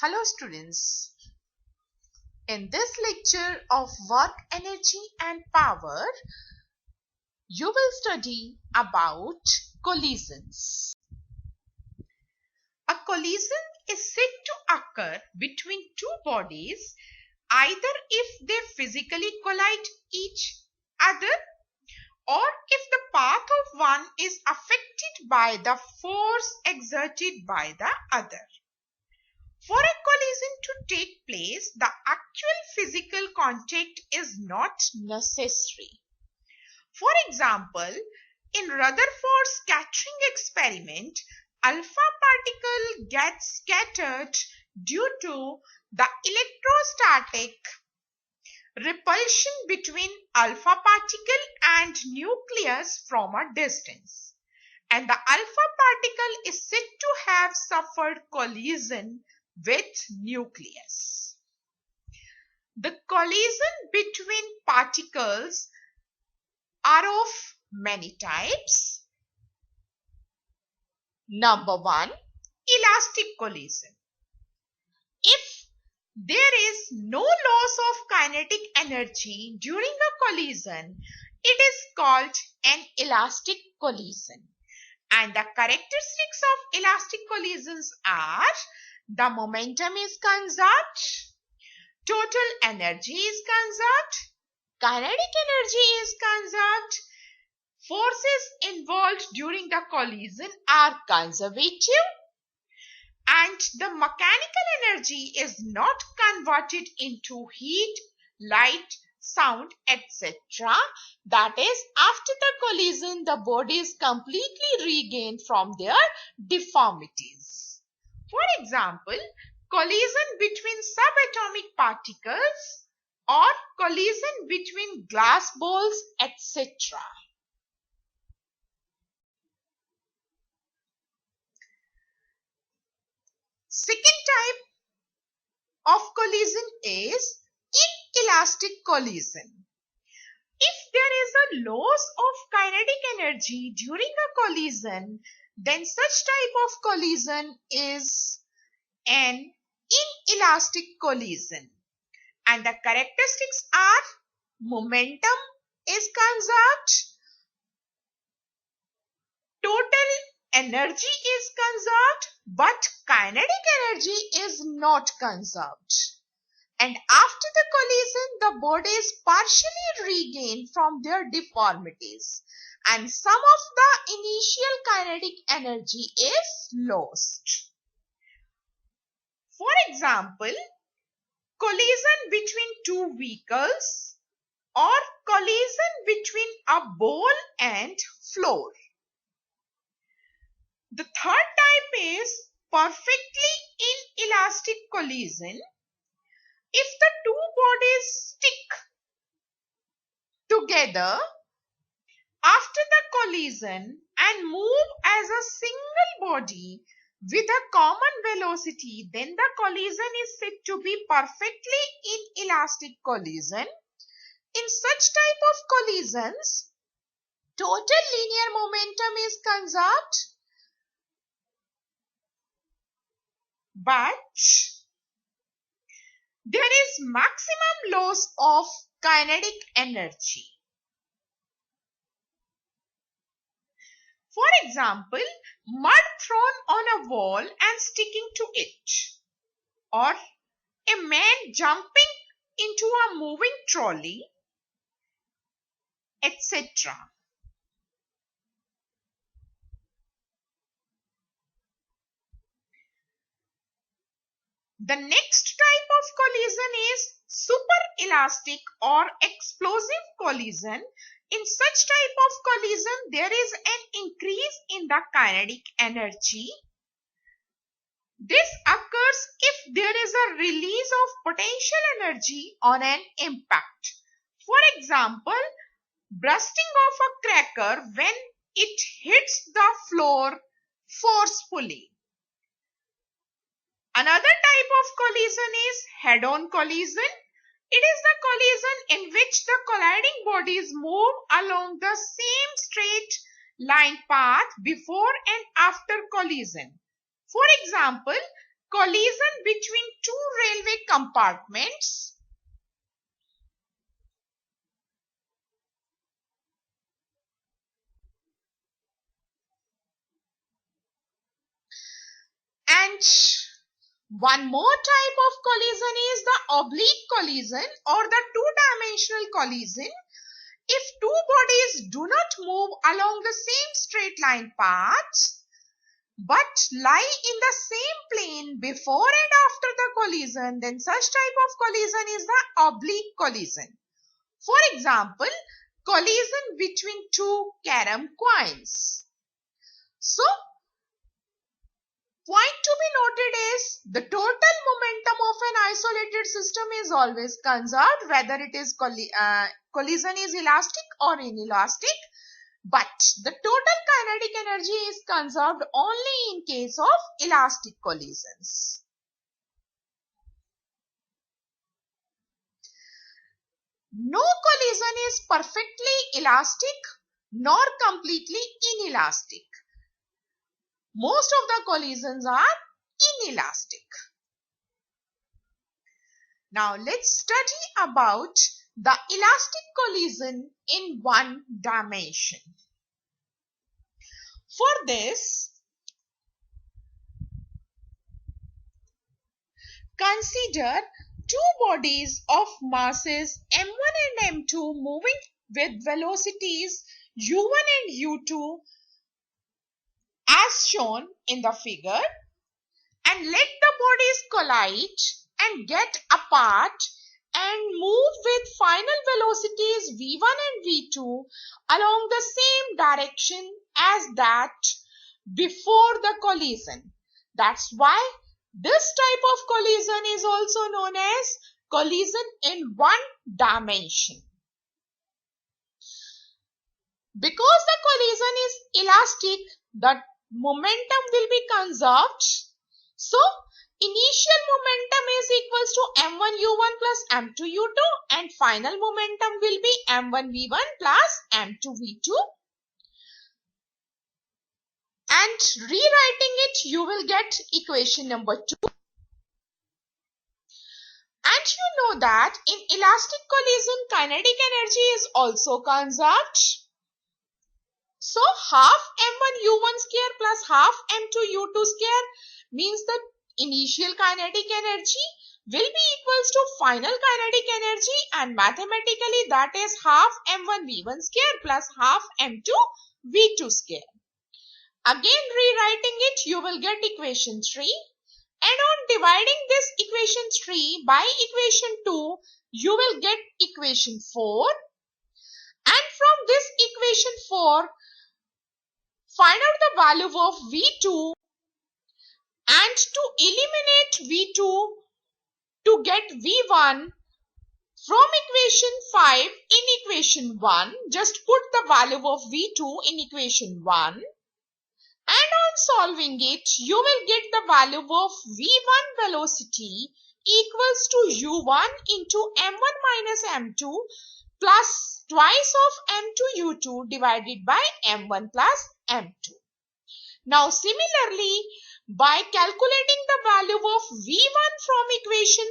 Hello students, in this lecture of work, energy and power, you will study about collisions. A collision is said to occur between two bodies either if they physically collide each other or if the path of one is affected by the force exerted by the other. For a collision to take place, the actual physical contact is not necessary. For example, in Rutherford's scattering experiment, alpha particle gets scattered due to the electrostatic repulsion between alpha particle and nucleus from a distance, and the alpha particle is said to have suffered collision with nucleus. The collision between particles are of many types. Number 1, elastic collision. If there is no loss of kinetic energy during a collision, it is called an elastic collision. And the characteristics of elastic collisions are: the momentum is conserved, total energy is conserved, kinetic energy is conserved, forces involved during the collision are conservative, and the mechanical energy is not converted into heat, light, sound, etc. That is, after the collision, the bodies completely regain from their deformities. For example, collision between subatomic particles or collision between glass balls, etc. Second type of collision is inelastic collision. If there is a loss of kinetic energy during a collision, then such type of collision is an inelastic collision. And the characteristics are: momentum is conserved, total energy is conserved, but kinetic energy is not conserved. And after the collision, the bodies partially regain from their deformities, and some of the initial kinetic energy is lost. For example, collision between two vehicles or collision between a ball and floor. The third type is perfectly inelastic collision. If the two bodies stick together after the collision and move as a single body with a common velocity, then the collision is said to be perfectly inelastic collision. In such type of collisions, total linear momentum is conserved, but there is maximum loss of kinetic energy. For example, mud thrown on a wall and sticking to it, or a man jumping into a moving trolley, etc. The next type of collision is superelastic or explosive collision. In such type of collision, there is an increase in the kinetic energy. This occurs if there is a release of potential energy on an impact. For example, bursting of a cracker when it hits the floor forcefully. Another type of collision is head-on collision. It is the collision in which the colliding bodies move along the same straight line path before and after collision. For example, collision between two railway compartments and one more type of collision is the oblique collision or the two-dimensional collision. If two bodies do not move along the same straight line path but lie in the same plane before and after the collision, then such type of collision is the oblique collision. For example, collision between two carom coins. So, point to be noted is the total momentum of an isolated system is always conserved, whether it is collision is elastic or inelastic, but the total kinetic energy is conserved only in case of elastic collisions. No collision is perfectly elastic nor completely inelastic. Most of the collisions are inelastic. Now let's study about the elastic collision in one dimension. For this, consider two bodies of masses m1 and m2 moving with velocities u1 and u2 as shown in the figure, and let the bodies collide and get apart and move with final velocities v1 and v2 along the same direction as that before the collision. That's why this type of collision is also known as collision in one dimension. Because the collision is elastic, the momentum will be conserved. So, initial momentum is equals to m1u1 plus m2u2 and final momentum will be m1v1 plus m2v2. And rewriting it, you will get equation number 2. And you know that in elastic collision, kinetic energy is also conserved. So, half m1u1 square plus half m2u2 square means that initial kinetic energy will be equals to final kinetic energy, and mathematically that is half m1v1 square plus half m2v2 square. Again rewriting it, you will get equation 3, and on dividing this equation 3 by equation 2, you will get equation 4, and from this equation 4, find out the value of v2, and to eliminate v2 to get v1 from equation 5 in equation 1, just put the value of v2 in equation 1, and on solving it, you will get the value of v1 velocity equals to u1 into m1 minus m2 plus twice of m2 u2 divided by m1 plus m2. Now similarly, by calculating the value of v1 from equation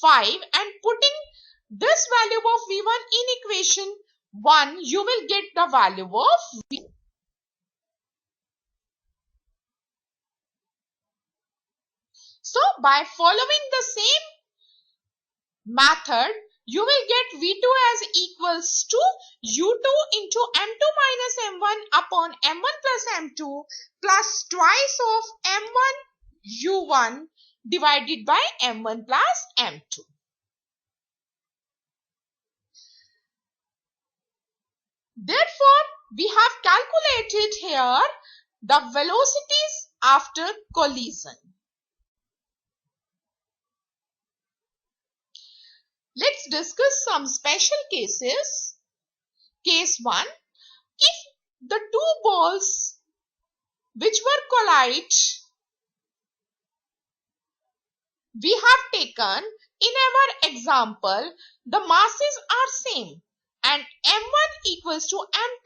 5 and putting this value of v1 in equation 1, you will get the value of v. So by following the same method, you will get v2 as equals to u2 into m2 minus m1 upon m1 plus m2 plus twice of m1 u1 divided by m1 plus m2. Therefore, we have calculated here the velocities after collision. Let's discuss some special cases. Case 1. If the two balls which were collide we have taken in our example, the masses are same and m1 equals to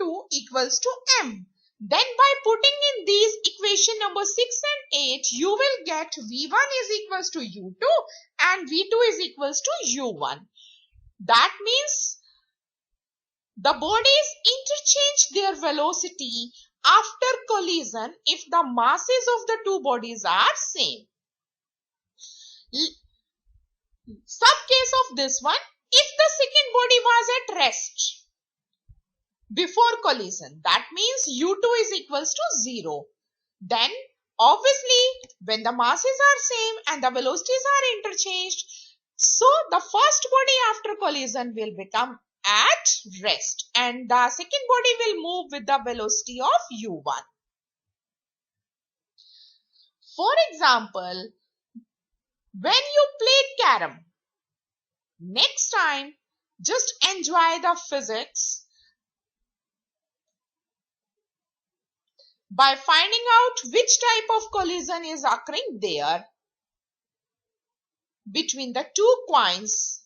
m2 equals to m. Then by putting in these equation number 6 and 8, you will get V1 is equals to U2 and V2 is equals to U1. That means the bodies interchange their velocity after collision if the masses of the two bodies are same. Some case of this one, if the second body was at rest before collision, that means U2 is equals to 0. Then obviously when the masses are same and the velocities are interchanged, so the first body after collision will become at rest and the second body will move with the velocity of U1. For example, when you played carom, next time just enjoy the physics by finding out which type of collision is occurring there between the two coins